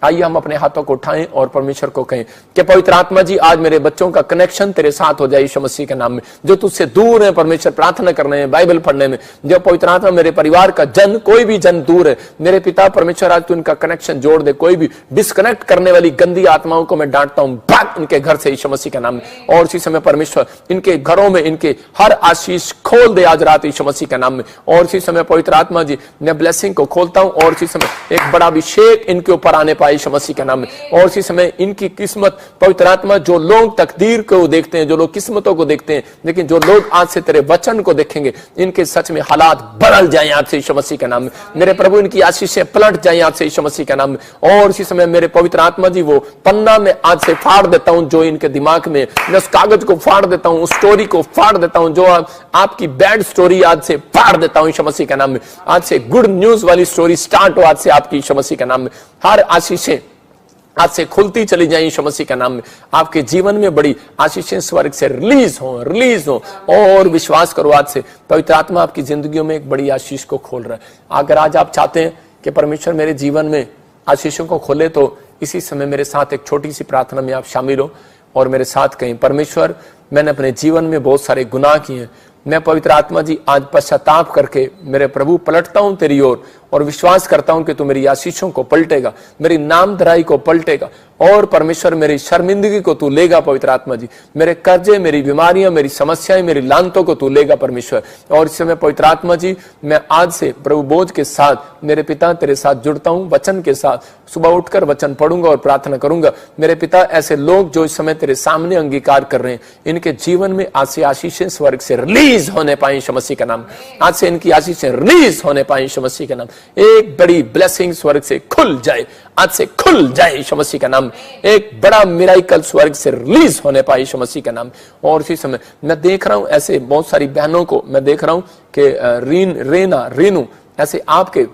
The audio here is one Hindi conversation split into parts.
आइए हम अपने हाथों को उठाएं और परमेश्वर को कहें कि पवित्र आत्मा जी आज मेरे बच्चों का कनेक्शन तेरे साथ हो जाए यीशु मसीह के नाम में। जो तुझसे दूर है परमेश्वर प्रार्थना करने में, बाइबल पढ़ने में, जो पवित्र आत्मा मेरे परिवार का जन, कोई भी जन दूर है, मेरे पिता परमेश्वर आज तू इनका कनेक्शन जोड़ दे। कोई भी डिस्कनेक्ट करने वाली गंदी आत्माओं को मैं डांटता हूं, भाग इनके घर से यीशु मसीह के नाम में। और इसी समय परमेश्वर इनके घरों में इनके हर आशीष खोल दे आज रात यीशु मसीह के नाम में। और इसी समय पवित्र आत्मा जी मैं ब्लेसिंग को खोलता हूं और इसी समय एक बड़ा अभिषेक इनके ऊपर आने पाए यीशु मसीह के नाम में। और इसी समय इनकी किस्मत पवित्र आत्मा, जो लोग तकदीर को देखते हैं, जो लोग किस्मतों को देखते हैं, लेकिन जो लोग आज से तेरे वचन को देखेंगे, इनके सच में हालात बदल जाएं आज से यीशु मसीह के नाम में। मेरे प्रभु इनकी आशीषें पलट जाएं आज से यीशु मसीह के नाम में। और इसी समय मेरे पवित्र आत्मा जी वो पन्ना में आज से फाड़ देता हूं जो इनके दिमाग में, मैं उस कागज को फाड़ देता हूं, उस स्टोरी को फाड़ देता हूं, जो आपकी बैड स्टोरी आज से फाड़ देता हूं यीशु मसीह के नाम में। आज से गुड न्यूज वाली स्टोरी स्टार्ट हो आज से आपकी यीशु मसीह के नाम में। हर आशीषें आज से खुलती चली जाए यीशु मसीह के नाम में। आपके जीवन में बड़ी आशीषें स्वर्ग से रिलीज हो और विश्वास करो आज से पवित्र आत्मा आपकी जिंदगियों में एक बड़ी आशीष को खोल रहा है। अगर आज आप चाहते हैं कि परमेश्वर मेरे जीवन में आशीषों को खोले, तो इसी समय मेरे साथ एक छोटी सी प्रार्थना में आप शामिल हो और मेरे साथ कहें, परमेश्वर मैंने अपने जीवन में बहुत सारे गुनाह किए हैं, मैं पवित्र आत्मा जी आज पश्चाताप करके मेरे प्रभु पलटता हूं तेरी ओर और विश्वास करता हूं कि तू मेरी आशीषों को पलटेगा, मेरी नामधराई को पलटेगा और परमेश्वर मेरी शर्मिंदगी को तू लेगा पवित्र आत्मा जी, मेरे कर्जे, मेरी बीमारियां, मेरी समस्याएं, मेरी लानतों को तू लेगा परमेश्वर। और इस समय पवित्र आत्मा जी मैं आज से प्रभु बोझ के साथ मेरे पिता तेरे साथ जुड़ता हूं, वचन के साथ सुबह उठकर वचन पढ़ूंगा और प्रार्थना करूंगा। मेरे पिता ऐसे लोग जो इस समय तेरे सामने अंगीकार कर रहे हैं, इनके जीवन में आज से आशीषें स्वर्ग से रिलीज होने पाए यीशु मसीह का नाम। आज से इनकी आशीषें रिलीज होने पाए यीशु मसीह का नाम। एक बड़ी ब्लेसिंग स्वर्ग से खुल जाए, आज से खुल जाए यीशु मसीह का नाम। एक बड़ा मिराकल स्वर्ग से रिलीज होने पाए यीशु मसीह का नाम। और इसी समय मैं देख रहा हूं ऐसे बहुत सारी बहनों को, मैं देख रहा हूं कि रेनू ऐसे आपके,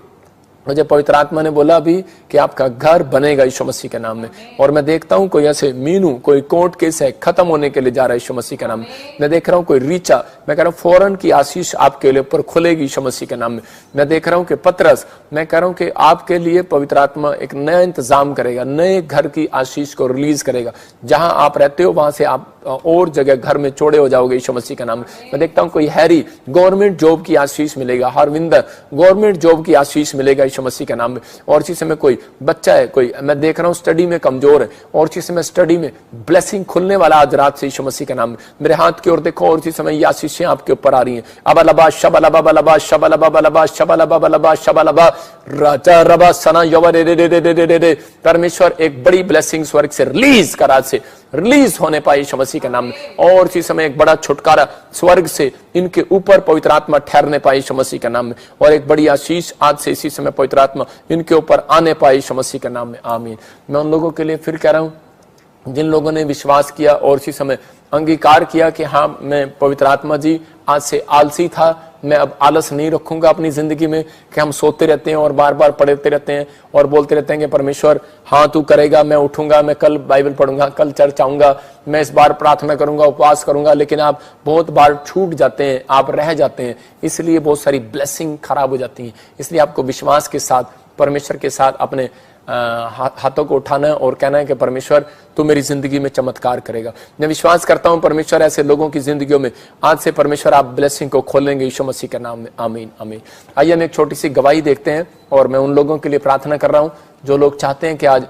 मुझे पवित्र आत्मा ने बोला अभी कि आपका घर बनेगा यीशु मसीह के नाम में। और मैं देखता हूं कोई ऐसे मीनू, कोई कोर्ट केस है खत्म होने के लिए जा रहा है यीशु मसीह के नाम में। मैं देख रहा हूं कोई रीचा, मैं कह रहा हूं फौरन की आशीष आपके लिए ऊपर खुलेगी यीशु मसीह के नाम में। मैं देख रहा हूं कि पतरस, मैं कह रहा हूं कि आपके लिए पवित्र आत्मा एक नया इंतजाम करेगा, नए घर की आशीष को रिलीज करेगा। जहां आप रहते हो वहां से आप और जगह घर में चौड़े हो जाओगे यीशु मसीह का नाम। मैं देखता हूं कोई हैरी, गवर्नमेंट जॉब की आशीष मिलेगा, हरविंदर गवर्नमेंट जॉब की आशीष मिलेगा यीशु मसीह के नाम में। और इसी समय कोई बच्चा है, कोई मैं देख रहा हूं स्टडी में कमजोर है, और इसी समय स्टडी में ब्लेसिंग खुलने वाला आज रात से यीशु मसीह के नाम में। मेरे हाथ की ओर देखो और इसी समय ये आशीषें आपके ऊपर आ रही हैं। अबलबा शबलबा बलबा शबलबा बलबा शबलबा बलबा शबलबा राजा रबा सना यवर रे। परमेश्वर एक बड़ी ब्लेसिंग स्वर्ग से रिलीज कर, आज से रिलीज होने पाए यीशु मसीह के नाम में। और इसी समय एक बड़ा छुटकारा स्वर्ग से इनके ऊपर पवित्र आत्मा ठहरने पाए यीशु मसीह के नाम में। और एक बड़ी आशीष आज से इसी समय पवित्र आत्मा इनके ऊपर आने पाए यीशु मसीह के नाम में, आमीन। मैं उन लोगों के लिए फिर कह रहा हूं जिन लोगों ने विश्वास किया और इसी समय अंगीकार किया कि हाँ मैं पवित्र आत्मा जी आज से आलसी था, मैं अब आलस नहीं रखूंगा अपनी जिंदगी में, कि हम सोते रहते हैं और बार बार पढ़ते रहते हैं और बोलते रहते हैं कि परमेश्वर हाँ तू करेगा, मैं उठूंगा, मैं कल बाइबल पढ़ूंगा, कल चर्च आऊंगा, मैं इस बार प्रार्थना करूंगा, उपवास करूंगा, लेकिन आप बहुत बार छूट जाते हैं, आप रह जाते हैं, इसलिए बहुत सारी ब्लेसिंग खराब हो जाती हैं। इसलिए आपको विश्वास के साथ परमेश्वर के साथ अपने हाथों को उठाना है और कहना है कि परमेश्वर तू मेरी जिंदगी में चमत्कार करेगा। मैं विश्वास करता हूं परमेश्वर ऐसे लोगों की जिंदगियों में आज से परमेश्वर आप ब्लेसिंग को खोलेंगे यीशु मसीह के नाम में, आमीन आमीन। आइए हम एक छोटी सी गवाही देखते हैं और मैं उन लोगों के लिए प्रार्थना कर रहा हूं जो लोग चाहते हैं कि आज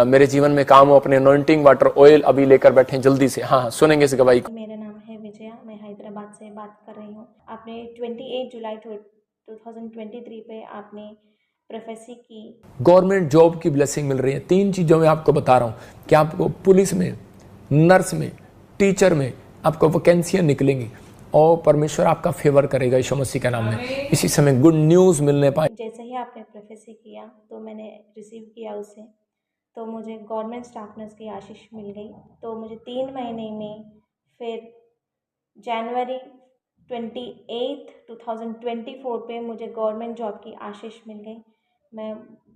मेरे जीवन में काम हो, अपने अनॉइंटिंग वाटर ऑयल अभी लेकर बैठे जल्दी से। हाँ सुनेंगे इस गवाही को। मेरा नाम है विजया, मैं हैदराबाद से बात कर रही हूँ। आपने 28 जुलाई 2023 पे आपने प्रोफेसी की। गवर्नमेंट जॉब की ब्लेसिंग मिल रही है। 3 चीजों में आपको बता रहा हूं कि आपको पुलिस में, नर्स में, टीचर में आपको वैकेंसियां निकलेंगी और परमेश्वर आपका फेवर करेगा यीशु मसीह के नाम में। इसी समय गुड न्यूज मिलने पाए। जैसे ही आपने प्रोफेसी किया तो मैंने रिसीव किया उसे, तो मुझे गवर्नमेंट स्टाफ नर्स की आशीष मिल गई। तो मुझे 3 महीने में फिर जनवरी 28 2024 पे मुझे गवर्नमेंट जॉब की आशीष मिल गई। मैं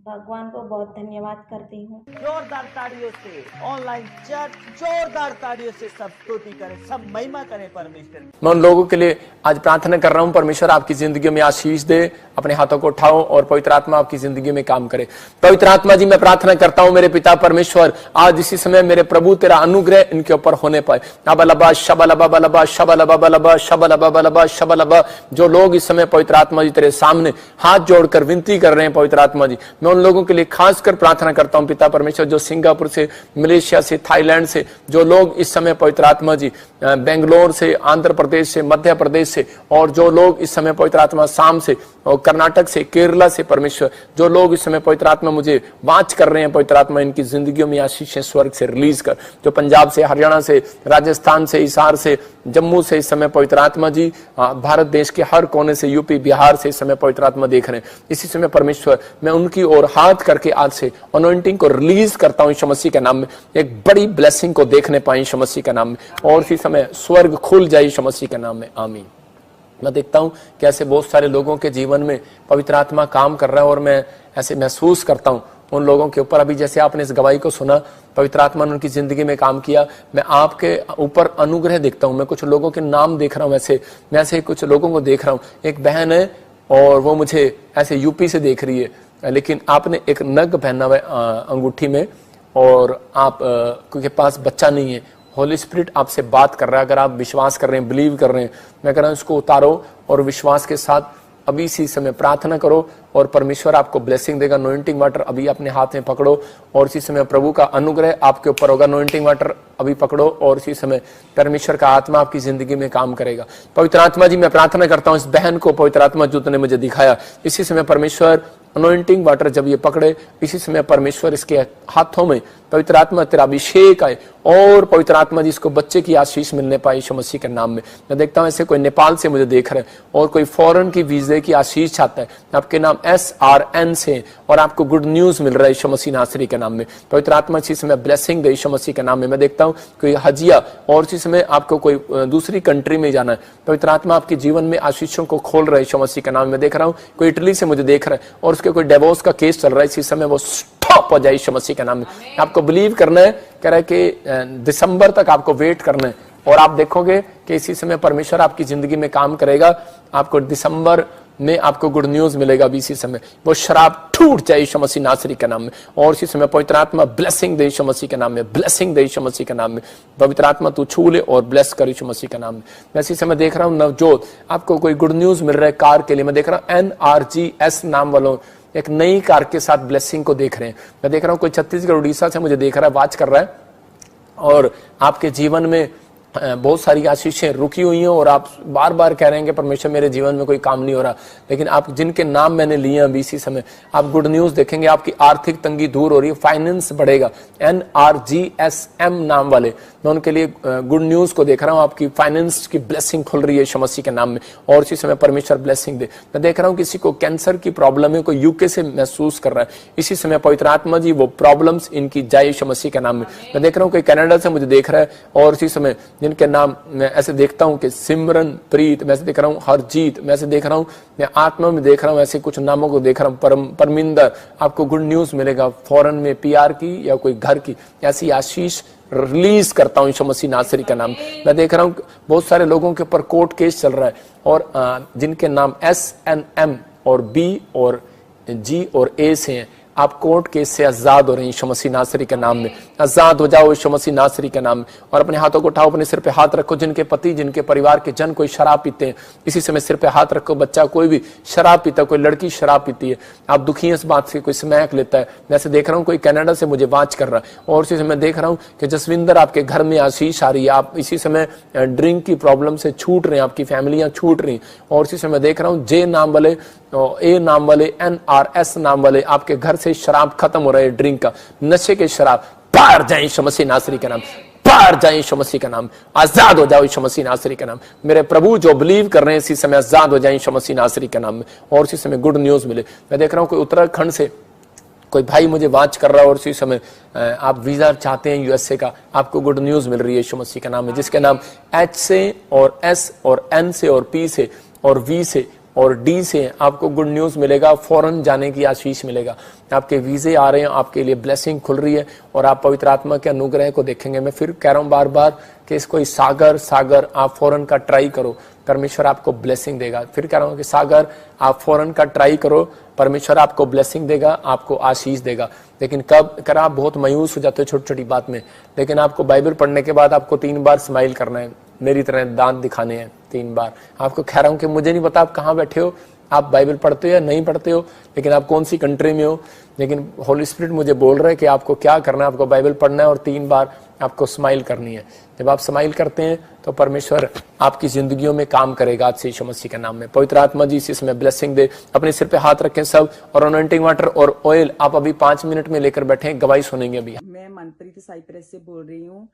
भगवान को बहुत धन्यवाद करती हूँ। जोरदार ताड़ियों से ऑनलाइन चर्च जोरदार ताड़ियों से सब स्तुति करें, सब महिमा करें परमेश्वर। मैं उन लोगों के लिए आज प्रार्थना कर रहा हूं, परमेश्वर आपकी जिंदगी में आशीष दे। अपने हाथों को उठाओ और पवित्र आत्मा आपकी जिंदगी में काम करे। पवित्र आत्मा जी, मैं प्रार्थना करता हूं मेरे पिता परमेश्वर, आज इसी समय मेरे प्रभु तेरा अनुग्रह इनके ऊपर होने पाए। अबलबा शबलबा बलबा शबलबा बलबा शबलबा बलबा शबलबा। जो लोग इस समय पवित्र आत्मा जी तेरे सामने हाथ जोड़कर विनती कर रहे हैं पवित्र आत्मा जी, मैं उन लोगों के लिए खासकर प्रार्थना करता हूं पिता परमेश्वर, जो सिंगापुर से, मलेशिया से, थाईलैंड से, जो लोग इस समय पवित्र आत्मा जी बेंगलोर से, आंध्र प्रदेश से, मध्य प्रदेश से, और जो लोग इस समय पवित्र आत्मा शाम से और कर्नाटक से, केरला से परमेश्वर, जो लोग इस समय पवित्र आत्मा मुझे वाच कर रहे हैं पवित्र आत्मा, इनकी जिंदगियों में आशीषें स्वर्ग से रिलीज कर। जो पंजाब से, हरियाणा से, राजस्थान से, हिसार से, जम्मू से इस समय पवित्र आत्मा जी भारत देश के हर कोने से, यूपी बिहार से इस समय पवित्र आत्मा देख रहे हैं, इसी समय परमेश्वर मैं उनकी ओर हाथ करके आज से अनॉइंटिंग को रिलीज करता हूं यीशु मसीह के नाम में। एक बड़ी ब्लेसिंग को देखने पाए यीशु मसीह के नाम में, और इसी समय स्वर्ग खुल जाए यीशु मसीह के नाम में, आमीन। मैं देखता हूं कि ऐसे बहुत सारे लोगों के जीवन में पवित्र आत्मा काम कर रहा है, और मैं ऐसे महसूस करता हूं उन लोगों के ऊपर। अभी जैसे आपने इस गवाही को सुना, पवित्र आत्मा ने उनकी जिंदगी में काम किया। मैं आपके ऊपर अनुग्रह देखता हूं। मैं कुछ लोगों के नाम देख रहा हूं, मैं ऐसे कुछ लोगों को देख रहा हूं। एक बहन है और वो मुझे ऐसे यूपी से देख रही है, लेकिन आपने एक नग पहना हुआ है अंगूठी में, और आप के पास बच्चा नहीं है। होली स्पिरिट आपसे बात कर रहा है। अगर आप विश्वास कर रहे हैं, बिलीव कर रहे हैं, मैं कह रहा हूं इसको उतारो और विश्वास के साथ अभी इसी समय प्रार्थना करो, और परमेश्वर आपको ब्लेसिंग देगा। अनॉइंटिंग वाटर अभी अपने हाथ में पकड़ो, और इसी समय प्रभु का अनुग्रह आपके ऊपर होगा। अनॉइंटिंग वाटर अभी पकड़ो, और इसी समय परमेश्वर का आत्मा आपकी जिंदगी में काम करेगा। पवित्र आत्मा जी, मैं प्रार्थना करता हूं इस बहन को, पवित्र आत्मा जो तुमने मुझे दिखाया, इसी समय परमेश्वर अनॉइंटिंग वाटर जब ये पकड़े, इसी समय परमेश्वर इसके हाथों में पवित्र आत्मा तेरा अभिषेक आए, और पवित्र आत्मा जी इसको बच्चे की आशीष मिलने पाए यीशु मसीह के नाम में। मैं देखता हूं ऐसे कोई नेपाल से मुझे देख रहे हैं, और कोई फॉरेन की वीजे की आशीष चाहता है, आपके नाम SRN से, और आपको गुड न्यूज मिल रहा है यीशु मसीह नासरी के नाम में। पवित्र आत्मा इसी समय ब्लेसिंग दे यीशु मसीह के नाम में। मैं देखता हूं कोई हजिया, और इसी समय आपको कोई दूसरी कंट्री में जाना है, पवित्र आत्मा आपके जीवन में आशीषों को खोल रहा है यीशु मसीह के नाम में। मैं देख रहा हूं कोई इटली से मुझे देख रहा है, और उसके कोई डिवोर्स का केस चल रहा है, इसी समय वो स्टॉप हो जाए यीशु मसीह के नाम में। आपको बिलीव करना है, कह रहा है कि दिसंबर तक आपको वेट करना है, और आप देखोगे कि इसी समय परमेश्वर आपकी जिंदगी में काम करेगा। आपको दिसंबर में आपको गुड न्यूज मिलेगा। अभी इसी समय वो शराब टूट जाए यीशु मसीह नासरी के नाम में, और इसी समय पवित्र आत्मा ब्लेसिंग दे यीशु मसीह के नाम में, ब्लेसिंग दे यीशु मसीह के नाम में। पवित्र आत्मा तू छू ले और ब्लेस कर यीशु मसीह के नाम में। मैं इसी समय देख रहा हूं नवजोत, आपको कोई गुड न्यूज मिल रहा है कार के लिए। मैं देख रहा हूं NRGS नाम वालों एक नई कार के साथ ब्लेसिंग को देख रहे हैं। मैं देख रहा हूं कोई छत्तीसगढ़ उड़ीसा से मुझे देख रहा है, वाच कर रहा है, और आपके जीवन में बहुत सारी आशीषें रुकी हुई हैं, और आप बार बार कह रहे हैं कि परमेश्वर मेरे जीवन में कोई काम नहीं हो रहा, लेकिन आप जिनके नाम मैंने लिए अभी इसी समय आप गुड न्यूज देखेंगे। आपकी आर्थिक तंगी दूर हो रही है, फाइनेंस बढ़ेगा। NRGSM नाम वाले, मैं उनके लिए गुड न्यूज को देख रहा हूं। आपकी फाइनेंस की ब्लेसिंग खुल रही है यीशु मसीह के नाम में, और इसी समय परमेश्वर ब्लेसिंग दे। मैं देख रहा हूं किसी को कैंसर की प्रॉब्लम है, कोई यूके से महसूस कर रहा है, इसी समय पवित्र आत्मा जी वो प्रॉब्लम्स इनकी जाए यीशु मसीह के नाम में। मैं देख रहा हूं कोई कनाडा से मुझे देख रहा है, और इसी समय जिनके नाम मैं ऐसे देखता हूं कि सिमरन प्रीत, मैं ऐसे देख रहा हूं हरजीत, मैं ऐसे देख रहा हूं, मैं आत्मा में देख रहा हूं ऐसे कुछ नामों को देख रहा हूं। परमिंदर, आपको गुड न्यूज मिलेगा फॉरेन में PR की या कोई घर की, ऐसी आशीष रिलीज करता हूं यीशु मसीह नासरी का नाम। मैं देख रहा हूं बहुत सारे लोगों के ऊपर कोर्ट केस चल रहा है, और जिनके नाम SNM और B और G और A से हैं, आप कोर्ट केस से आजाद हो रहे हैं यीशु मसीह नासरी के नाम में। आजाद हो जाओ यीशु मसीह नासरी के नाम में। और अपने हाथों को उठाओ, अपने सिर पे हाथ रखो। जिनके पति, जिनके परिवार के जन कोई शराब पीते हैं, इसी समय सिर पे हाथ रखो। बच्चा कोई भी शराब पीता, कोई लड़की शराब पीती है, आप दुखी हैं इस बात से, कोई स्मैक लेता है। मैं ऐसे देख रहा हूँ कोई कनाडा से मुझे वाच कर रहा है, और इसी समय देख रहा हूँ कि जसविंदर आपके घर में आशीष आ रही है। आप इसी समय ड्रिंक की प्रॉब्लम से छूट रहे हैं, आपकी फैमिलियां छूट रही। और इसी समय देख रहा हूँ J नाम वाले, A नाम वाले, NRS नाम वाले, आपके घर से शराब खत्म हो रहा है, ड्रिंक का, नशे के शराब बाहर जाए यीशु मसीह नासरी का नाम, बाहर जाए यीशु मसीह का नाम। आजाद हो जाओ यीशु मसीह नासरी का नाम। मेरे प्रभु जो बिलीव कर रहे हैं इसी समय आजाद हो जाए यीशु मसीह नासरी का नाम में, और इसी समय गुड न्यूज मिले। मैं देख रहा हूँ कोई उत्तराखंड से कोई भाई मुझे वाच कर रहा है, और इसी समय आप वीजा चाहते हैं USA का, आपको गुड न्यूज मिल रही है यीशु मसीह का नाम में, जिसके नाम H से और S और N से और P से और V से और डी से आपको गुड न्यूज मिलेगा, फॉरेन जाने की आशीष मिलेगा। आपके वीजे आ रहे हैं, आपके लिए ब्लेसिंग खुल रही है और आप पवित्र आत्मा के अनुग्रह को देखेंगे। मैं फिर कह रहा हूं बार बार कि इसको सागर आप फॉरेन का ट्राई करो, परमेश्वर आपको ब्लेसिंग देगा। फिर कह रहा हूं कि सागर आप फॉरेन का ट्राई करो, परमेश्वर आपको ब्लेसिंग देगा, आपको आशीष देगा। लेकिन कब कर आप बहुत मायूस हो जाते हो छोटी छोटी बात में, लेकिन आपको बाइबल पढ़ने के बाद आपको 3 बार स्माइल करना है, मेरी तरह दांत दिखाने हैं 3 बार। आपको कह रहा हूं कि मुझे नहीं पता आप कहां बैठे हो, आप बाइबल पढ़ते हो या नहीं पढ़ते हो, लेकिन आप कौन सी कंट्री में हो, लेकिन होली स्पिरिट मुझे बोल रहा है कि आपको क्या करना है, आपको बाइबल पढ़ना है और 3 बार आपको स्माइल करनी है। जब आप स्माइल करते हैं तो परमेश्वर आपकी जिंदगियों में काम करेगा आज से यीशु मसीह के नाम में। पवित्र आत्मा जी इसी समय ब्लेसिंग दे। अपने सिर पे हाथ रखें सब, और अनॉइंटिंग वाटर और ऑयल आप अभी 5 मिनट में लेकर बैठे, गवाही सुनेंगे अभी। मैं मनप्रीत साइप्रस से बोल रही हूँ।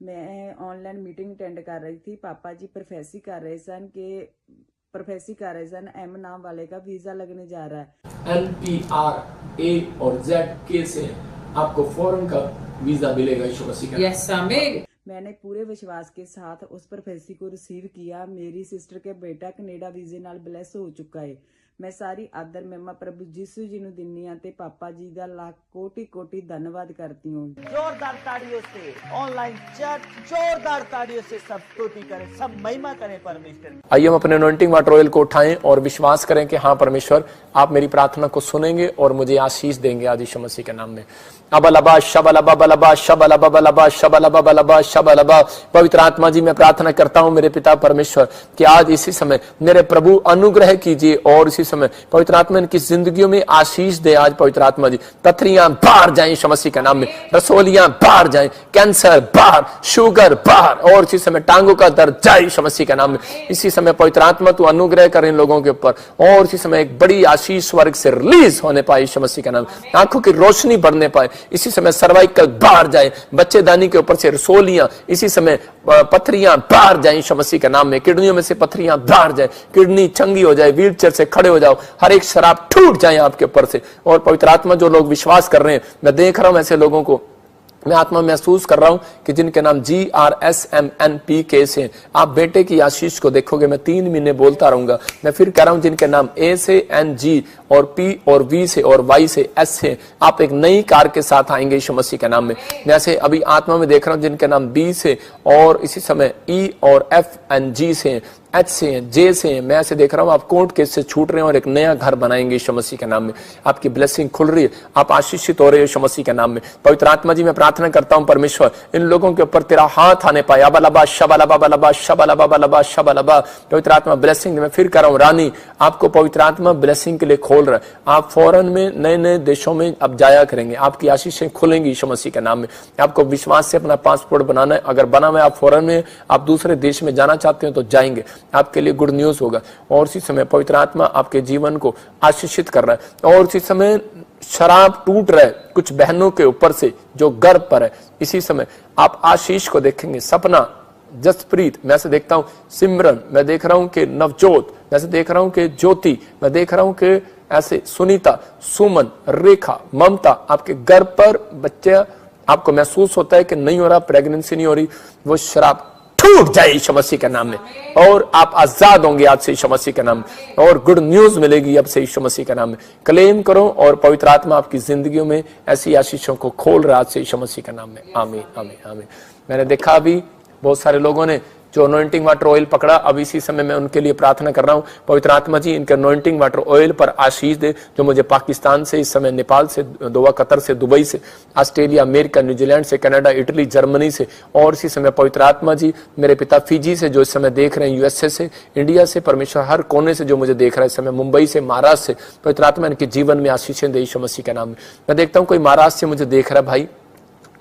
मैं ऑनलाइन मीटिंग अटेंड कर रही थी। पापा जी प्रोफेसी कर रहे सन एम नाम वाले का वीजा लगने जा रहा है। NPR और ZK से आपको फॉरेन का वीजा मिलेगा यीशु मसीह का। यस आमीन। मैंने पूरे विश्वास के साथ उस प्रोफेसी को रिसीव किया। मेरी सिस्टर के बेटा कनेडा वीजे नाल ब्लेस हो चुका है। मैं सारी आदर महिमा प्रभु यीशु जी ਨੂੰ ਦਿੰਨੀ ਆ ਤੇ ਪਾਪਾ ਜੀ ਦਾ ਲੱਖ कोटि धन्यवाद करती हूँ। जोरदार ताड़ियों से ऑनलाइन चर्च, जोरदार ताड़ियों से सब स्तुति करें, सब महिमा करें परमेश्वर। आइए हम अपने अनॉइंटिंग वाटर ऑयल को उठाएं और विश्वास करें कि हाँ परमेश्वर आप मेरी प्रार्थना को सुनेंगे और मुझे आशीष देंगे आज यीशु मसीह के नाम में। अबलबा शबलबा बलबा शबलबा बलबा शबलबा बलबा शबलबा। पवित्र आत्मा जी मैं प्रार्थना करता हूँ मेरे पिता परमेश्वर कि आज इसी समय मेरे प्रभु अनुग्रह कीजिए और इसी समय पवित्र आत्मा इनकी जिंदगियों में आशीष दे। आज पवित्र आत्मा जी पथरियां बाहर जाएं यीशु मसीह के नाम में, रसोलियां बाहर जाएं, कैंसर बाहर, शुगर बाहर, और इसी समय टांगों का दर्द जाए यीशु मसीह के नाम में। इसी समय पवित्र आत्मा तू अनुग्रह कर इन लोगों के ऊपर, और इसी समय एक बड़ी आशीष स्वर्ग से रिलीज होने पाए यीशु मसीह के नाम। आंखों की रोशनी बढ़ने पाए इसी समय, सर्वाइकल बाहर जाए, बच्चेदानी के ऊपर से रसोलियां, इसी समय पथरियां बाहर जाए यीशु मसीह के नाम में। किडनियों में से पथरियां बाहर जाए, किडनी चंगी हो जाए, व्हीलचेयर से खड़े हो जाओ, हर एक शराब टूट जाए आपके ऊपर से। और पवित्र आत्मा जो लोग विश्वास कर रहे हैं, मैं देख रहा हूं ऐसे लोगों को, मैं आत्मा महसूस कर रहा हूं कि जिनके नाम GRSMNPK से आप बेटे की आशीष को देखोगे। मैं 3 महीने बोलता रहूंगा। मैं फिर कह रहा हूं जिनके नाम A से NG और P और V से और Y से S से आप एक नई कार के साथ आएंगे यीशु मसीह के नाम में। मैं ऐसे अभी आत्मा में देख रहा हूं जिनके नाम B से और इसी समय E और F and G से, H से, J से, मैं ऐसे देख रहा हूं आप कोर्ट केस से छूट रहे हैं और एक नया घर बनाएंगे यीशु मसीह के नाम में। आपकी ब्लेसिंग खुल रही है, आप आशीषित हो रहे हैं यीशु मसीह के नाम में। पवित्र आत्मा जी मैं प्रार्थना करता हूं परमेश्वर इन लोगों के ऊपर तेरा हाथ आने पाए। अबलबा शबलबा बलबा शबलबा बलबा शबलबा। पवित्र आत्मा ब्लेसिंग मैं फिर कर रहा हूं रानी, आपको पवित्र आत्मा ब्लेसिंग के लिए खोल रहा है। आप फॉरेन में नए नए देशों में अब जाया करेंगे, आपकी आशीषें खुलेंगी यीशु मसीह के नाम में। आपको विश्वास से अपना पासपोर्ट बनाना है, अगर बना हुआ आप फॉरेन में आप दूसरे देश में जाना चाहते हो तो जाएंगे, आपके लिए गुड न्यूज होगा। और इसी समय पवित्र आत्मा आपके जीवन को आशीषित कर रहा है। और इसी समय शराब टूट रहा है कुछ बहनों के ऊपर से जो गर्भ पर है, इसी समय आप आशीष को देखेंगे। सपना, जसप्रीत, मैं से देखता हूं सिमरन, मैं देख रहा हूं कि नवजोत, मैं से देख रहा हूं कि ज्योति, मैं देख रहा हूं कि ऐसे सुनीता, सुमन, रेखा, ममता, आपके गर्भ पर बच्चे आपको महसूस होता है कि नहीं हो रहा, प्रेगनेंसी नहीं हो रही, वो शराब टूट जाए यीशु मसीह के नाम में और आप आजाद होंगे आज से यीशु मसीह के नाम में। और गुड न्यूज मिलेगी अब से यीशु मसीह के नाम में। क्लेम करो और पवित्र आत्मा आपकी जिंदगियों में ऐसी आशीषों को खोल रहा आज से यीशु मसीह के नाम में। आमीन आमीन आमीन। मैंने देखा अभी बहुत सारे लोगों ने जो अनॉइंटिंग वाटर ऑयल पकड़ा, अब इसी समय मैं उनके लिए प्रार्थना कर रहा हूं। पवित्र आत्मा जी इनके अनॉइंटिंग वाटर ऑयल पर आशीष दे, जो मुझे पाकिस्तान से, इस समय नेपाल से, दोहा, कतर से, दुबई से, ऑस्ट्रेलिया, अमेरिका, न्यूजीलैंड से, कनाडा, इटली, जर्मनी से, और इसी समय पवित्र आत्मा जी मेरे पिता फिजी से जो इस समय देख रहे हैं, USA से, इंडिया से, परमेश्वर हर कोने से जो मुझे देख रहा है इस समय, मुंबई से, महाराष्ट्र से, पवित्र आत्मा इनके जीवन में आशीषें दे यीशु मसीह के नाम में। मैं देखता हूँ कोई महाराष्ट्र से मुझे देख रहा है भाई,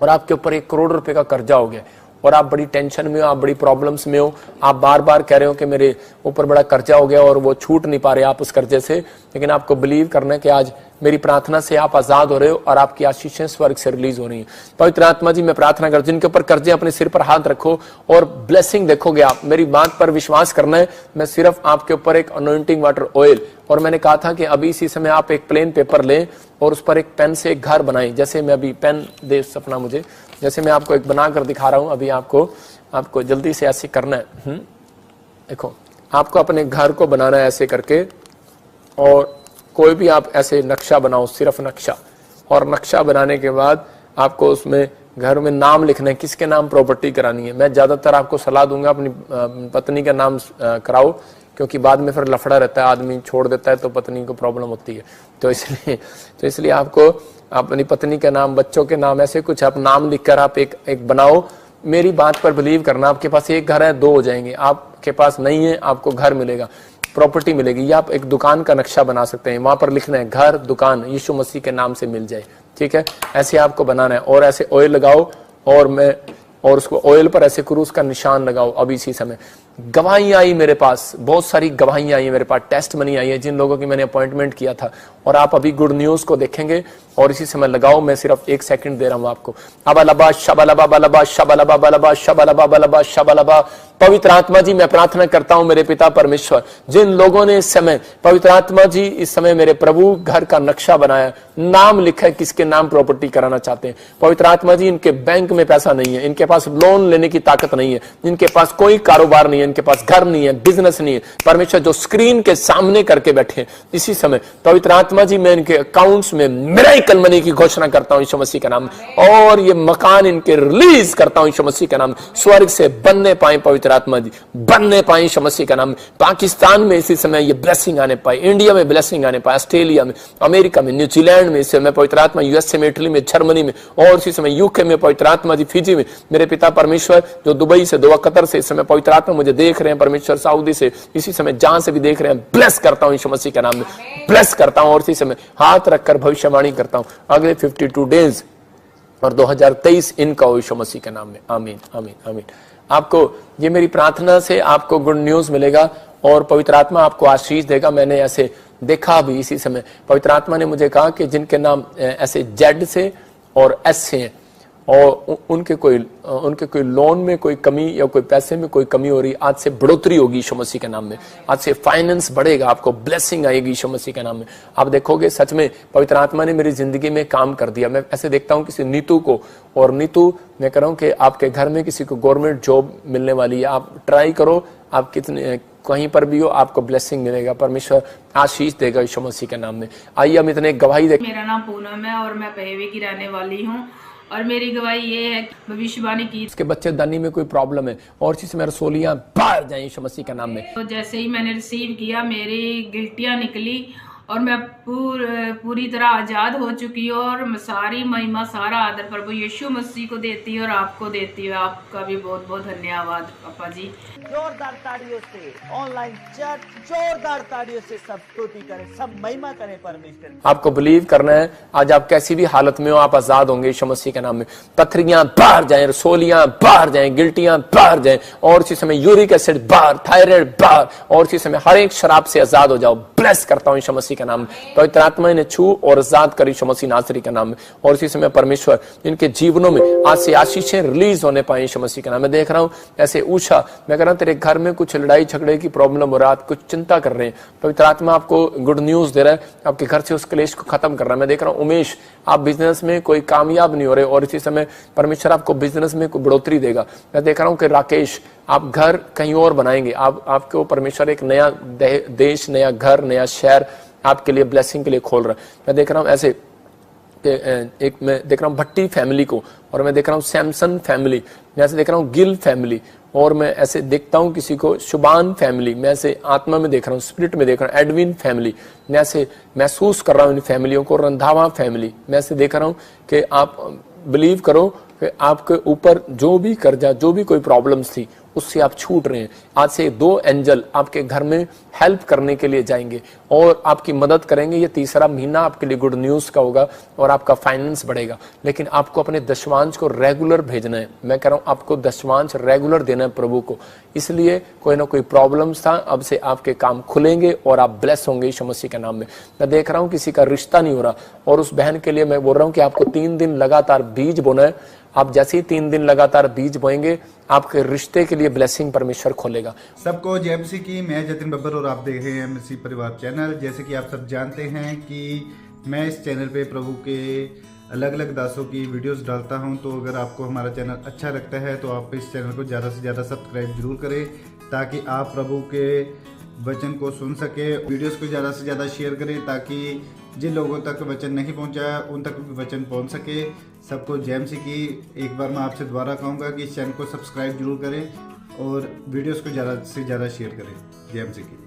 और आपके ऊपर 1 करोड़ रुपए का कर्जा हो गया और आप बड़ी टेंशन में हो, आप बड़ी प्रॉब्लम्स में हो, आप बार बार कह रहे हो कि मेरे ऊपर बड़ा कर्जा हो गया और वो छूट नहीं पा रहे आप उस कर्जे से। लेकिन आपको बिलीव करना है कि आज मेरी प्रार्थना से आप आजाद हो रहे हो और आपकी आशीषें स्वर्ग से रिलीज हो रही हैं। पवित्र आत्मा जी मैं प्रार्थना कर, जिनके ऊपर कर्जे अपने सिर पर हाथ रखो और ब्लेसिंग देखोगे आप। मेरी बात पर विश्वास करना है। मैं सिर्फ आपके ऊपर एक अनॉइंटिंग वाटर ऑयल, और मैंने कहा था कि अभी इसी समय आप एक प्लेन पेपर लें और उस पर एक पेन से एक घर बनाएं। जैसे मैं अभी पेन दे सपना मुझे, जैसे मैं आपको एक बनाकर दिखा रहा हूं अभी, आपको जल्दी से ऐसे करना है। देखो आपको अपने घर को बनाना है ऐसे करके, और कोई भी आप ऐसे नक्शा बनाओ, सिर्फ नक्शा, और नक्शा बनाने के बाद आपको उसमें घर में नाम लिखना है, किसके नाम प्रॉपर्टी करानी है। मैं ज्यादातर आपको सलाह दूंगा अपनी पत्नी का नाम कराओ, क्योंकि बाद में फिर लफड़ा रहता है, आदमी छोड़ देता है तो पत्नी को प्रॉब्लम होती है। तो इसलिए आपको अपनी पत्नी का नाम, बच्चों के नाम, ऐसे कुछ आप नाम लिखकर आप एक बनाओ। मेरी बात पर बिलीव करना, आपके पास एक घर है, 2 हो जाएंगे, आपके पास नहीं है, आपको घर मिलेगा, प्रॉपर्टी मिलेगी। या आप एक दुकान का नक्शा बना सकते हैं, वहां पर लिखना है घर दुकान यीशु मसीह के नाम से मिल जाए, ठीक है। ऐसे आपको बनाना है, और ऐसे ऑयल लगाओ, और उसको ऑयल पर ऐसे क्रूस का निशान लगाओ। अब इसी समय गवाहियां आई मेरे पास, बहुत सारी गवाहियां आई है मेरे पास, टेस्ट मनी आई है जिन लोगों की मैंने अपॉइंटमेंट किया था, और आप अभी गुड न्यूज को देखेंगे। और इसी समय लगाओ, मैं सिर्फ 1 सेकंड दे रहा हूं आपको। अबलबा शबलबा बलबा शबलबा बलबा शबलबा बलबा शबलबा। पवित्र आत्मा जी, मैं प्रार्थना करता हूं मेरे पिता परमेश्वर, जिन लोगों ने इस समय, पवित्र आत्मा जी, इस समय मेरे प्रभु घर का नक्शा बनाया, नाम लिखा है, किसके नाम प्रॉपर्टी कराना चाहते हैं। पवित्र आत्मा जी, इनके बैंक में पैसा नहीं है, इनके पास लोन लेने की ताकत नहीं है, इनके पास कोई कारोबार नहीं है, इनके पास घर नहीं है, बिजनेस नहीं है। परमेश्वर जो स्क्रीन के सामने करके बैठे हैं, इसी समय पवित्र आत्मा जी, मैं इनके अकाउंट्स में मिरेकल मनी की घोषणा करता हूं यीशु मसीह का नाम, और ये मकान इनके रिलीज करता हूं यीशु मसीह का नाम। स्वर्ग से बनने पाए पवित्र आत्मा जी, बनने पाए यीशु मसीह का नाम। पाकिस्तान में इसी समय ये ब्लेसिंग आने पाए, इंडिया में ब्लेसिंग आने पाए, ऑस्ट्रेलिया में, अमेरिका में, न्यूजीलैंड में, इस समय पवित्र आत्मा, यूएसए में, इटली में, जर्मनी में, और इसी समय यूके में पवित्र आत्मा जी, फिजी में, मेरे पिता परमेश्वर, जो दुबई से, दुआ कतर से इस समय पवित्र आत्मा मुझे देख रहे हैं परमेश्वर, सऊदी से, इसी समय जहां से भी देख रहे हैं, ब्लेस करता हूं यीशु मसीह के नाम में, ब्लेस करता हूं। और इसी समय हाथ रखकर भविष्यवाणी करता हूं, अगले 52 डेज और 2023 इनका हो यीशु मसीह के नाम में। आमीन आमीन आमीन। आपको ये मेरी प्रार्थना से आपको गुड न्यूज मिलेगा, और पवित्र आत्मा आपको आशीष देगा। मैंने ऐसे देखा भी, इसी समय पवित्र आत्मा ने मुझे कहा कि जिनके नाम ऐसे जेड से और एस से हैं, और उनके कोई लोन में कोई कमी या कोई पैसे में कोई कमी हो रही, आज से बढ़ोतरी होगी यीशु मसीह के नाम में। आज से फाइनेंस बढ़ेगा, आपको ब्लेसिंग आएगी यीशु मसीह के नाम में। आप देखोगे सच में पवित्र आत्मा ने मेरी जिंदगी में काम कर दिया। मैं ऐसे देखता हूं किसी नीतू को, और नीतू, मैं कह रहा हूं कि आपके घर में किसी को गवर्नमेंट जॉब मिलने वाली है, आप ट्राई करो, आप कितने कहीं पर भी हो, आपको ब्लेसिंग मिलेगा, परमेश्वर आशीष देगा यीशु मसीह के नाम में। आइए हम इतने गवाही देख। मेरा नाम पूनम है और मैं पहेवे की रहने वाली हूँ, और मेरी गवाही ये है कि भविष्यवाणी की इसके बच्चेदानी में कोई प्रॉब्लम है, और चीज में रसोलियां बाहर जाएं यीशु मसीह के नाम में। तो जैसे ही मैंने रिसीव किया, मेरी गिल्टियां निकली और मैं पूरी तरह आजाद हो चुकी हूँ, और सारी महिमा, सारा आदर प्रभु यीशु मसीह को देती है और आपको देती है। आपका भी बहुत बहुत धन्यवाद पापा जी। जोरदार ताड़ियों से ऑनलाइन चर्च, जोरदार ताड़ियों से सब स्तुति करें, सब महिमा करें परमेश्वर की। आपको बिलीव करना है, आज आप कैसी भी हालत में हो, आप आजाद होंगे यीशु मसीह के नाम में। पथरियां बाहर जाएं, रसोलियां बाहर जाएं, गिल्टियां बाहर जाएं, और इसी समय यूरिक एसिड बाहर, थायराइड बाहर, और इसी समय हर एक शराब से आजाद हो जाओ। ब्लेस करता हूं यीशु मसीह के नाम में। पवित्र आत्मा ने छू और आजाद करी यीशु मसीह नासरी के नाम में। और इसी समय परमेश्वर इनके जीवनों में आज से आशीषें रिलीज होने पाए यीशु मसीह के नाम में। देख रहा हूं ऐसे ऊषा, मैं कह रहा हूं तेरे घर में कुछ लड़ाई झगड़े की प्रॉब्लम हो रहा है, कुछ चिंता कर रहे हैं, पवित्र आत्मा आपको गुड न्यूज दे रहा है, आपके घर से उस क्लेश को खत्म कर रहा है। मैं देख रहा हूं उमेश, आप बिजनेस में कोई कामयाब नहीं हो रहे, और इसी समय परमेश्वर आपको बिजनेस में कोई बढ़ोतरी देगा। मैं देख रहा हूं कि राकेश, आप घर कहीं और बनाएंगे, आपको परमेश्वर एक नया देश, नया घर, नया शहर आपके लिए ब्लेसिंग के लिए खोल रहा है। मैं देख रहा हूं ऐसे एक, मैं देख रहा हूं भट्टी फैमिली को, और मैं देख रहा हूं सैमसन फैमिली, मैं ऐसे देख रहा हूं गिल फैमिली, और मैं ऐसे देखता हूं किसी को शुभान फैमिली, मैं ऐसे आत्मा में देख रहा हूं, स्पिरिट में देख रहा हूं एडविन फैमिली, मैं ऐसे महसूस कर रहा हूं इन फैमिलियों को। रंधावा फैमिली, मैं ऐसे देख रहा हूं कि आप बिलीव करो कि आपके ऊपर जो भी कर्जा, जो भी कोई प्रॉब्लम्स थी, उससे आप छूट रहे हैं। आज से 2 एंजल आपके घर में हेल्प करने के लिए जाएंगे और आपकी मदद करेंगे। ये तीसरा महीना आपके लिए गुड न्यूज का होगा और आपका फाइनेंस बढ़ेगा, लेकिन आपको अपने दशमांश को रेगुलर भेजना है। मैं कह रहा हूं आपको दशमांश रेगुलर देना है प्रभु को, इसलिए कोई ना कोई प्रॉब्लम्स था, अब से आपके काम खुलेंगे और आप ब्लेस होंगे यीशु मसीह के नाम में। मैं देख रहा हूं किसी का रिश्ता नहीं हो रहा, और उस बहन के लिए मैं बोल रहा हूं कि आपको 3 दिन लगातार बीज बोना है। आप जैसे ही 3 दिन लगातार बीज बोएंगे, आपके रिश्ते के लिए ब्लेसिंग परमेश्वर खोलेगा। सबको जय मसीह की। मैं जतिन बब्बर और आप देख रहे हैं मसीह परिवार चैनल। जैसे कि आप सब जानते हैं कि मैं इस चैनल पे प्रभु के अलग अलग दासों की वीडियोस डालता हूं, तो अगर आपको हमारा चैनल अच्छा लगता है तो आप इस चैनल को ज़्यादा से ज़्यादा सब्सक्राइब जरूर करें, ताकि आप प्रभु के वचन को सुन सके। वीडियोस को ज़्यादा से ज़्यादा शेयर करें ताकि जिन लोगों तक वचन नहीं पहुंचा उन तक भी वचन पहुंच सके। सबको जय मसीह की। एक बार मैं आपसे दोबारा कहूँगा कि इस चैनल को सब्सक्राइब जरूर करें और वीडियोस को ज़्यादा से ज़्यादा शेयर करें। जय मसीह की।